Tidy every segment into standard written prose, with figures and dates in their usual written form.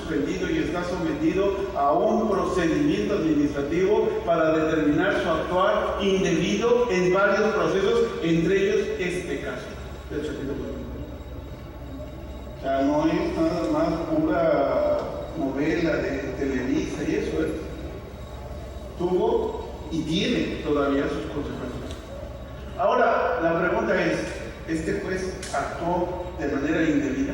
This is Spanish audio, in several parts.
suspendido y está sometido a un procedimiento administrativo para determinar su actuar indebido en varios procesos, entre ellos este caso del Chapito Guzmán. O sea, no es nada más pura novela de Televisa y eso, tuvo y tiene todavía sus consecuencias. Ahora, la pregunta es, ¿este juez actuó de manera indebida?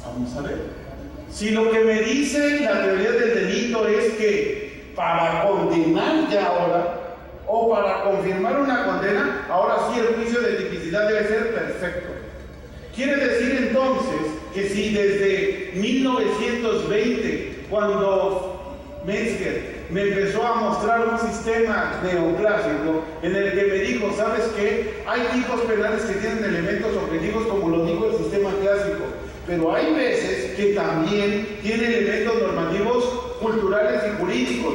Vamos a ver. Si lo que me dice la teoría del delito es que para condenar ya ahora, o para confirmar una condena, ahora sí el juicio de tipicidad debe ser perfecto. Quiere decir entonces que si desde 1920, cuando Metzger me empezó a mostrar un sistema neoclásico en el que me dijo, ¿sabes qué? Hay tipos penales que tienen elementos objetivos como lo dijo el sistema clásico, pero hay veces que también tienen elementos normativos culturales y jurídicos,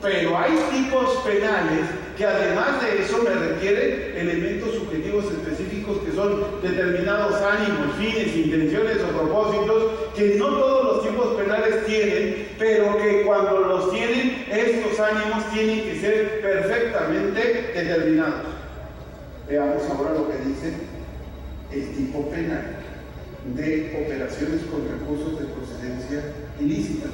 pero hay tipos penales que además de eso me requieren elementos subjetivos específicos que son determinados ánimos, fines, intenciones o propósitos que no todos los tipos penales tienen, pero que cuando los tienen, estos ánimos tienen que ser perfectamente determinados. Veamos ahora lo que dice el tipo penal de operaciones con recursos de procedencia ilícita.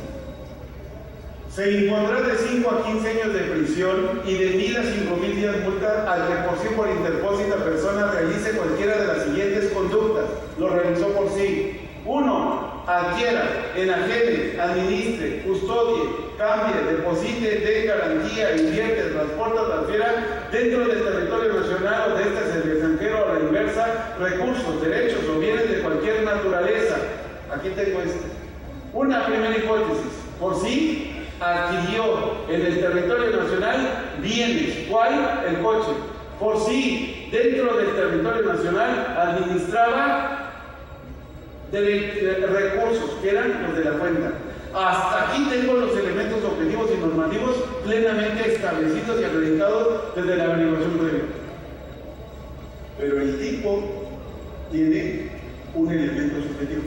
Se impondrá de 5 a 15 años de prisión y de 1,000 a 5,000 días multa al que por sí por interpósita persona realice cualquiera de las siguientes conductas. Lo realizó por sí. 1. Adquiera, enajene, administre, custodie, cambie, deposite, dé garantía, invierte, transporta, transfiera dentro del territorio nacional o de este es el extranjero a la inversa, recursos, derechos o bienes de cualquier naturaleza. Aquí tengo una primera hipótesis. Por sí adquirió en el territorio nacional bienes. ¿Cuál? El coche. Por sí, dentro del territorio nacional administraba recursos que eran los de la cuenta. Hasta aquí tengo los elementos objetivos y normativos plenamente establecidos y acreditados desde la averiguación previa. Pero el tipo tiene un elemento subjetivo.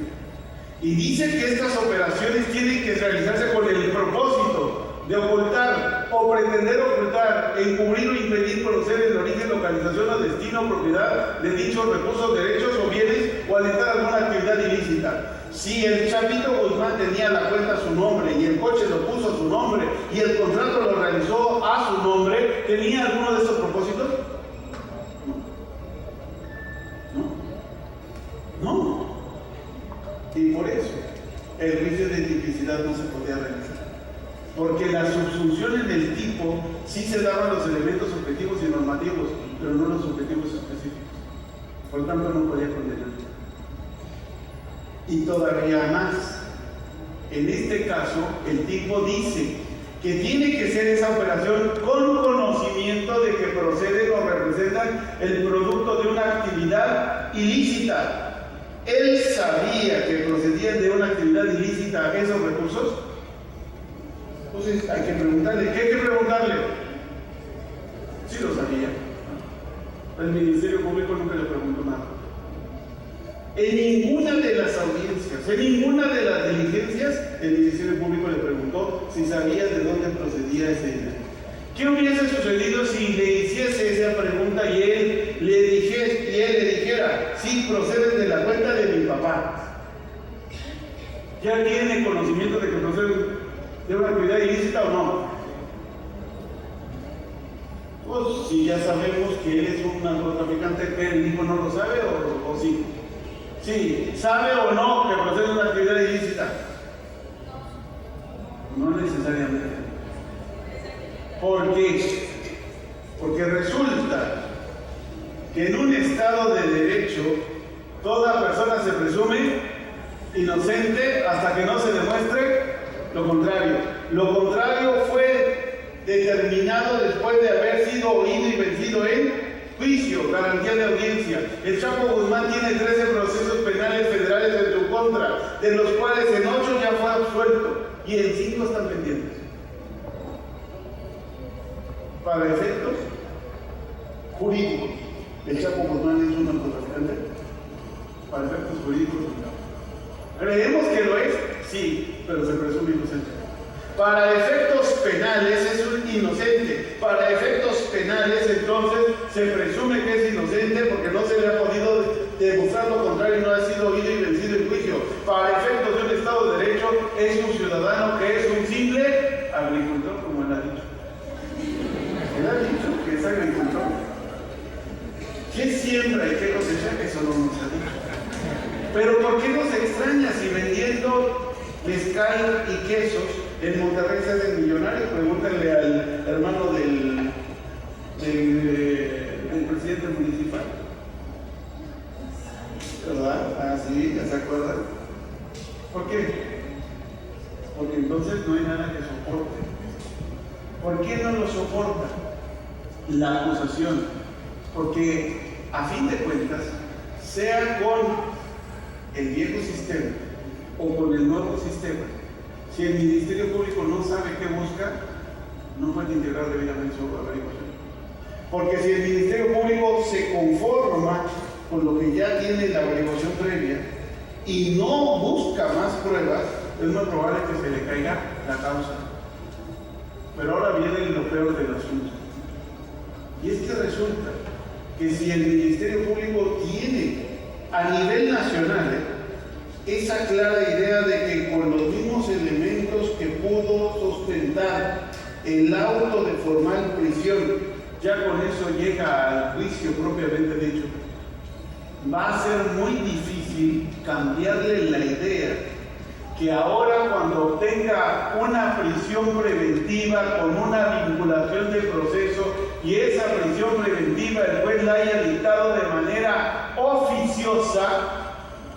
Y dice que estas operaciones tienen que realizarse con el propósito de ocultar o pretender ocultar, encubrir o impedir conocer el origen, localización o destino, propiedad de dichos recursos, derechos o bienes o alentar alguna actividad ilícita. Si el Chapito Guzmán tenía la cuenta a su nombre y el coche lo puso a su nombre y el contrato lo realizó a su nombre, ¿tenía alguno de estos propósitos? No. Y por eso el juicio de tipicidad no se podía realizar. Porque la subsunción en el tipo sí se daban los elementos objetivos y normativos, pero no los objetivos específicos. Por tanto, no podía condenar. Y todavía más, en este caso, el tipo dice que tiene que ser esa operación con conocimiento de que proceden o representan el producto de una actividad ilícita. ¿Él sabía que procedían de una actividad ilícita esos recursos? Entonces hay que preguntarle. ¿Qué hay que preguntarle? Sí lo sabía. El Ministerio Público nunca le preguntó nada. En ninguna de las audiencias, en ninguna de las diligencias, el Ministerio Público le preguntó si sabía de dónde procedía ese dinero. ¿Qué hubiese sucedido si le hiciese esa pregunta y él le dijera, sí, proceden de la cuenta de mi papá? ¿Ya tiene conocimiento de que proceden de una actividad ilícita o no? Pues si ya sabemos que él es un narcotraficante, ¿qué el hijo no lo sabe o sí? Sí, ¿sabe o no que procede de una actividad ilícita? No necesariamente. ¿Por qué? Porque resulta que en un Estado de derecho toda persona se presume inocente hasta que no se demuestre lo contrario. Lo contrario fue determinado después de haber sido oído y vencido en juicio, garantía de audiencia. El Chapo Guzmán tiene 13 procesos penales federales en su contra, de los cuales en 8 ya fue absuelto y en 5 están pendientes. Para efectos jurídicos, ¿el Chapo Guzmán es un narcotraficante? Para efectos jurídicos, no. ¿Creemos que lo es? Sí, pero se presume inocente. Para efectos penales es un inocente. Para efectos penales entonces se presume que es inocente porque no se le ha podido demostrar lo contrario y no ha sido oído y vencido en juicio. Para efectos de un Estado de Derecho es un ciudadano que es un simple agricultor, como él ha dicho. Él ha dicho que es agricultor. ¿Qué siembra y qué cosecha? Eso no nos ha dicho. Pero ¿por qué nos extraña si vendiendo mezcal y quesos en Monterrey se hacen millonarios? Pregúntenle al hermano del presidente municipal. ¿Verdad? Ah, sí, ya se acuerdan. ¿Por qué? Porque entonces no hay nada que soporte. ¿Por qué no lo soporta? La acusación. Porque a fin de cuentas, sea con el viejo sistema o con el nuevo sistema, si el Ministerio Público no sabe qué busca, no puede integrar debidamente su averiguación. Porque si el Ministerio Público se conforma con lo que ya tiene la averiguación previa y no busca más pruebas, es muy probable que se le caiga la causa. Pero ahora viene lo peor del asunto. Y es que resulta que si el Ministerio Público tiene a nivel nacional esa clara idea de que con los mismos elementos que pudo sustentar el auto de formal prisión, ya con eso llega al juicio propiamente dicho, va a ser muy difícil cambiarle la idea que ahora cuando obtenga una prisión preventiva con una vinculación del proceso y esa prisión preventiva el juez la haya dictado de manera oficiosa,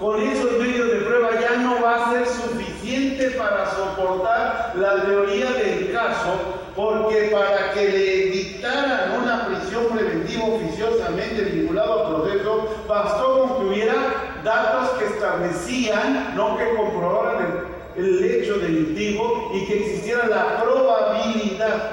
con esos medios de prueba ya no va a ser suficiente para soportar la teoría del caso, porque para que le dictaran una prisión preventiva oficiosamente vinculada al proceso, bastó con que hubiera datos que establecían, no que comprobaran el hecho delictivo y que existiera la probabilidad.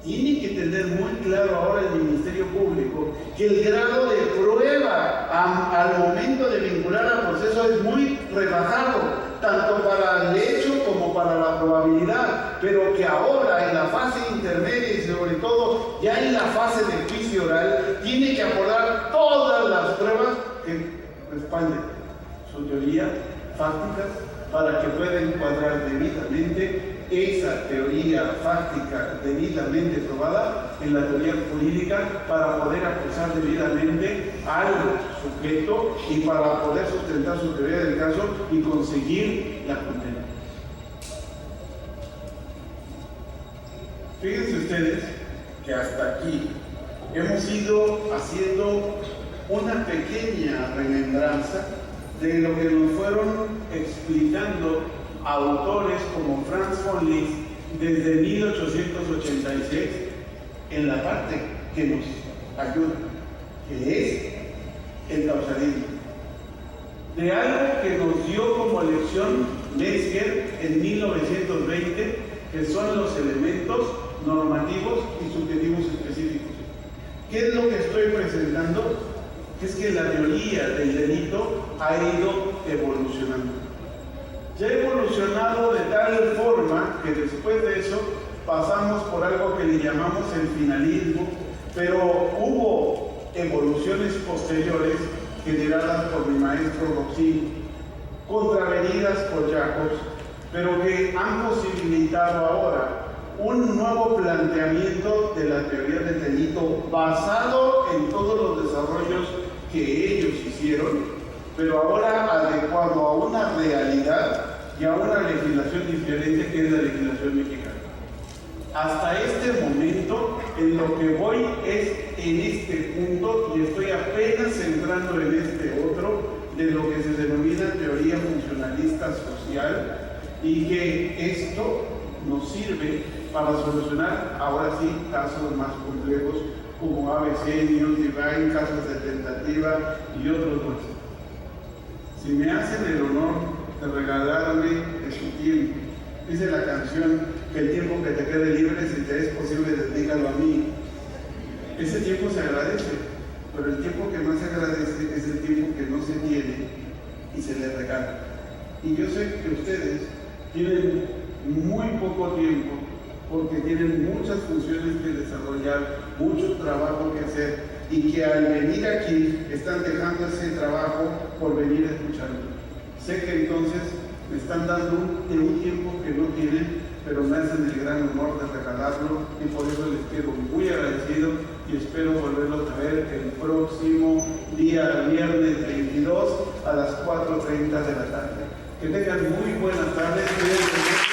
Tiene que tener muy claro ahora el Ministerio Público que el grado de prueba al momento de vincular al proceso es muy rebajado, tanto para el hecho como para la probabilidad, pero que ahora en la fase intermedia y sobre todo ya en la fase de juicio oral tiene que aportar todas las pruebas que respalden su teoría fácticas para que pueda encuadrar debidamente esa teoría fáctica debidamente probada en la teoría jurídica para poder acusar debidamente al sujeto y para poder sustentar su teoría del caso y conseguir la condena. Fíjense ustedes que hasta aquí hemos ido haciendo una pequeña remembranza de lo que nos fueron explicando autores como Franz von Liszt desde 1886 en la parte que nos ayuda, que es el causalismo. De algo que nos dio como lección Metzger en 1920, que son los elementos normativos y subjetivos específicos. ¿Qué es lo que estoy presentando? Es que la teoría del delito ha ido evolucionando. Ya ha evolucionado de tal forma que después de eso pasamos por algo que le llamamos el finalismo, pero hubo evoluciones posteriores generadas por mi maestro Roxin, contravenidas por Jacobs, pero que han posibilitado ahora un nuevo planteamiento de la teoría del delito basado en todos los desarrollos que ellos hicieron, pero ahora adecuado a una realidad y a una legislación diferente que es la legislación mexicana. Hasta este momento, en lo que voy es en este punto y estoy apenas entrando en este otro de lo que se denomina teoría funcionalista social y que esto nos sirve para solucionar ahora sí casos más complejos como ABC, News Divine, casos de tentativa y otros más. Si me hacen el honor de regalarme de su tiempo, dice la canción que el tiempo que te quede libre, si te es posible, dedícalo a mí. Ese tiempo se agradece, pero el tiempo que más se agradece es el tiempo que no se tiene y se le regala. Y yo sé que ustedes tienen muy poco tiempo porque tienen muchas funciones que desarrollar, mucho trabajo que hacer y que al venir aquí están dejando ese trabajo por venir a escucharme. Sé que entonces me están dando un tiempo que no tienen, pero me hacen el gran honor de regalarlo y por eso les quedo muy agradecido y espero volverlos a ver el próximo día viernes 22 a las 4:30 de la tarde. Que tengan muy buenas tardes.